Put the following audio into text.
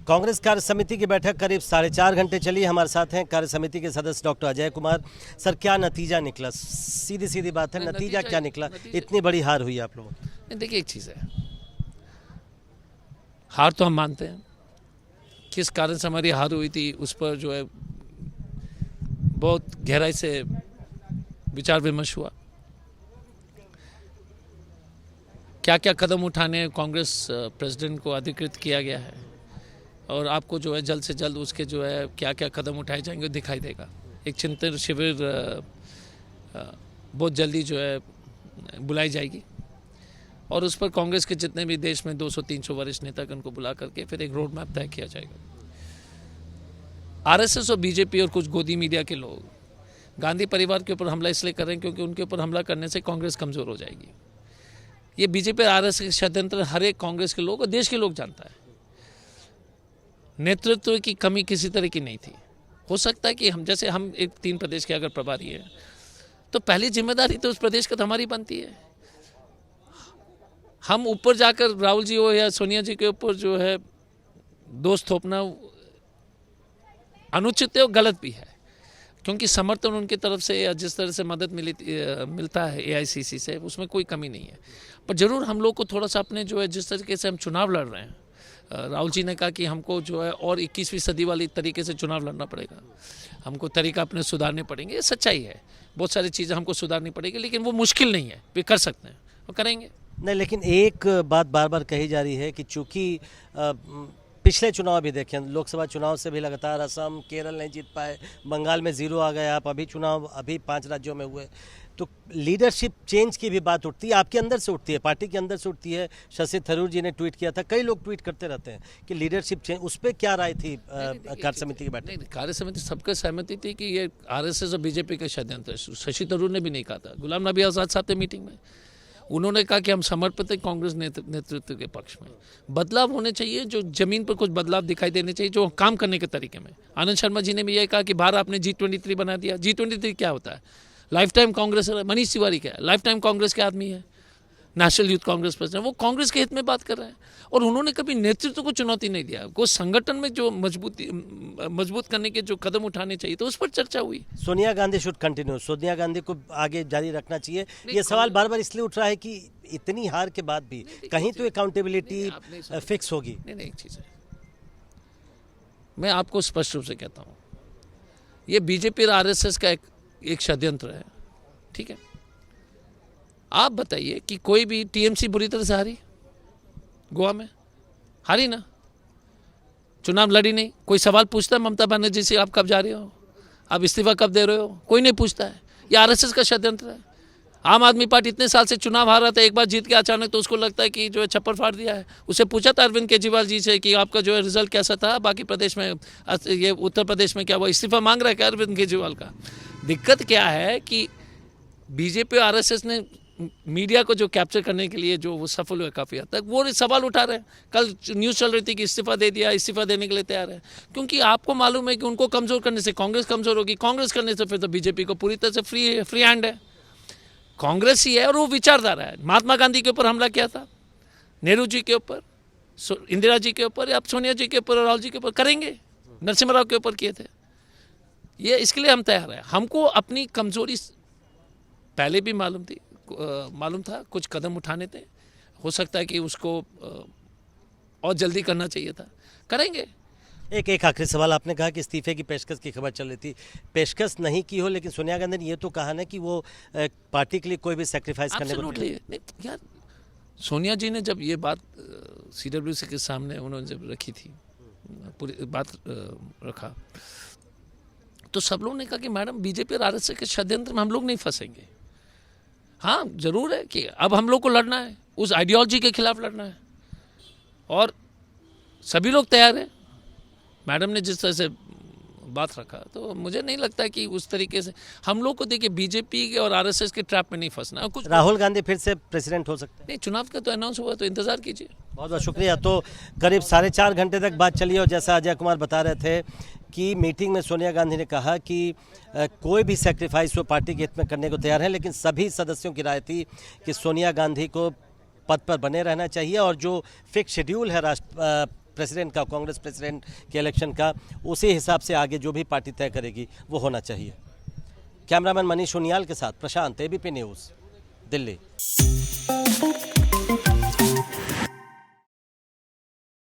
कांग्रेस कार्य समिति की बैठक करीब 4.5 घंटे चली। हमारे साथ हैं कार्य समिति के सदस्य डॉक्टर अजय कुमार। सर, क्या नतीजा निकला? सीधी सीधी बात है, नतीजा क्या निकला? इतनी बड़ी हार हुई आप लोगों की। देखिए, एक चीज़ है, हार तो हम मानते हैं। किस कारण से हमारी हार हुई थी उस पर जो है बहुत गहराई से विचार विमर्श हुआ। क्या क्या कदम उठाने कांग्रेस प्रेसिडेंट को अधिकृत किया गया है और आपको जो है जल्द से जल्द उसके जो है क्या क्या कदम उठाए जाएंगे दिखाई देगा। एक चिंतन शिविर बहुत जल्दी जो है बुलाई जाएगी और उस पर कांग्रेस के जितने भी देश में 200-300 वरिष्ठ नेता उनको बुला करके फिर एक रोड मैप तय किया जाएगा। आरएसएस और बीजेपी और कुछ गोदी मीडिया के लोग गांधी परिवार के ऊपर हमला इसलिए कर रहे हैं क्योंकि उनके ऊपर हमला करने से कांग्रेस कमजोर हो जाएगी। ये बीजेपी और आरएसएस के षड्यंत्र हर एक कांग्रेस के लोग और देश के लोग जानता है। नेतृत्व की कमी किसी तरह की नहीं थी। हो सकता है कि हम एक 3 प्रदेश के अगर प्रभारी हैं तो पहली जिम्मेदारी तो उस प्रदेश का हमारी बनती है। हम ऊपर जाकर राहुल जी हो या सोनिया जी के ऊपर जो है दोष थोपना अनुचित है और गलत भी है, क्योंकि समर्थन उनकी तरफ से या जिस तरह से मदद मिलता है एआईसीसी से उसमें कोई कमी नहीं है। पर जरूर हम लोग को थोड़ा सा अपने जो है जिस तरीके से हम चुनाव लड़ रहे हैं, राहुल जी ने कहा कि हमको जो है और 21वीं सदी वाली तरीके से चुनाव लड़ना पड़ेगा, हमको तरीका अपने सुधारने पड़ेंगे। ये सच्चाई है, बहुत सारी चीज़ें हमको सुधारनी पड़ेगी, लेकिन वो मुश्किल नहीं है, वे कर सकते हैं और करेंगे। नहीं, लेकिन एक बात बार बार कही जा रही है कि चूंकि पिछले चुनाव भी देखें, लोकसभा चुनाव से भी लगातार असम, केरल नहीं जीत पाए, बंगाल में 0 आ गए आप, अभी 5 राज्यों में हुए, तो लीडरशिप चेंज की भी बात उठती है, आपके अंदर से उठती है, पार्टी के अंदर से उठती है। शशि थरूर जी ने ट्वीट किया था, कई लोग ट्वीट करते रहते हैं कि लीडरशिप चेंज, उस पर क्या राय थी कार्य समिति की बैठक? नहीं, कार्य समिति सबके सहमति थी कि ये आरएसएस और बीजेपी का षड्यंत्र। शशि थरूर ने भी नहीं कहा था, गुलाम नबी आज़ाद साहब थे मीटिंग में, उन्होंने कहा कि हम समर्पित हैं कांग्रेस नेतृत्व के पक्ष में। बदलाव होने चाहिए, जो जमीन पर कुछ बदलाव दिखाई देने चाहिए, जो काम करने के तरीके में। आनंद शर्मा जी ने भी यह कहा कि बाहर आपने G23 बना दिया। G23 क्या होता है? Life time Congress. मनीष तिवारी क्या है? लाइफ टाइम कांग्रेस के आदमी है, नेशनल यूथ कांग्रेस प्रेसिडेंट। वो कांग्रेस के हित में बात कर रहे हैं और उन्होंने कभी नेतृत्व को चुनौती नहीं दिया। को संगठन में जो मजबूत करने के जो कदम उठाने चाहिए तो उस पर चर्चा हुई। सोनिया गांधी शुड कंटिन्यू, सोनिया गांधी को आगे जारी रखना चाहिए। ये सवाल बार बार इसलिए उठ रहा है कि इतनी हार के बाद भी कहीं तो अकाउंटेबिलिटी फिक्स होगी। नहीं, एक चीज़ है, मैं आपको स्पष्ट रूप से कहता हूँ, ये बीजेपी और आरएसएस का एक षड्यंत्र है, ठीक है। आप बताइए कि कोई भी टीएमसी बुरी तरह से हारी, गोवा में हारी ना, चुनाव लड़ी नहीं। कोई सवाल पूछता है ममता बनर्जी से, आप कब जा रहे हो, आप इस्तीफा कब दे रहे हो? कोई नहीं पूछता है। ये आरएसएस का षड्यंत्र है। आम आदमी पार्टी इतने साल से चुनाव हार रहा था, एक बार जीत के अचानक तो उसको लगता है कि जो है छप्पर फाड़ दिया है। उसे पूछा था अरविंद केजरीवाल जी से कि आपका जो है रिजल्ट कैसा था, बाकी प्रदेश में, ये उत्तर प्रदेश में क्या हुआ? इस्तीफा मांग रहा है क्या अरविंद केजरीवाल का? दिक्कत क्या है कि बीजेपी और आरएसएस ने मीडिया को जो कैप्चर करने के लिए जो वो सफल हुए काफ़ी हद तक, वो सवाल उठा रहे हैं। कल न्यूज़ चल रही थी कि इस्तीफा दे दिया, इस्तीफा देने के लिए तैयार है, क्योंकि आपको मालूम है कि उनको कमज़ोर करने से कांग्रेस कमज़ोर होगी, कांग्रेस करने से फिर तो बीजेपी को पूरी तरह से फ्री हैंड है। कांग्रेस ही है और वो विचारधारा है। महात्मा गांधी के ऊपर हमला किया था, नेहरू जी के ऊपर, इंदिरा जी के ऊपर, अब सोनिया जी के ऊपर, राहुल जी के ऊपर करेंगे, नरसिम्हा राव के ऊपर किए थे। ये इसके लिए हम तैयार हैं। हमको अपनी कमजोरी पहले भी मालूम था, कुछ कदम उठाने थे, हो सकता है कि उसको और जल्दी करना चाहिए था, करेंगे। एक आखिरी सवाल, आपने कहा कि इस्तीफे की पेशकश की खबर चल रही थी, पेशकश नहीं की हो, लेकिन सोनिया गांधी ने ये तो कहा ना कि वो पार्टी के लिए कोई भी सैक्रिफाइस करने को यार। सोनिया जी ने जब ये बात CWC के सामने उन्होंने जब रखी थी, पूरी बात रखा, तो सब लोगों ने कहा कि मैडम बीजेपी और आरएसएस के षड्यंत्र में हम लोग नहीं फंसेंगे। हाँ, जरूर है कि अब हम लोग को लड़ना है, उस आइडियोलॉजी के खिलाफ लड़ना है और सभी लोग तैयार हैं। मैडम ने जिस तरह से बात रखा, तो मुझे नहीं लगता कि उस तरीके से हम लोग को, देखिए, बीजेपी और आरएसएस के ट्रैप में नहीं फंसना। कुछ राहुल गांधी फिर से प्रेसिडेंट हो सकते हैं? नहीं, चुनाव का तो अनाउंस हुआ, तो इंतजार कीजिए। बहुत बहुत शुक्रिया। तो करीब 4.5 घंटे तक बात चली और जैसा अजय कुमार बता रहे थे कि मीटिंग में सोनिया गांधी ने कहा कि कोई भी सैक्रिफाइस वो पार्टी के हित में करने को तैयार है, लेकिन सभी सदस्यों की राय थी कि सोनिया गांधी को पद पर बने रहना चाहिए और जो फिक्स शेड्यूल है प्रेसिडेंट का, कांग्रेस प्रेसिडेंट के इलेक्शन का, उसी हिसाब से आगे जो भी पार्टी तय करेगी वो होना चाहिए। कैमरामैन मनीष उनियाल के साथ प्रशांत, एबीपी न्यूज़, दिल्ली।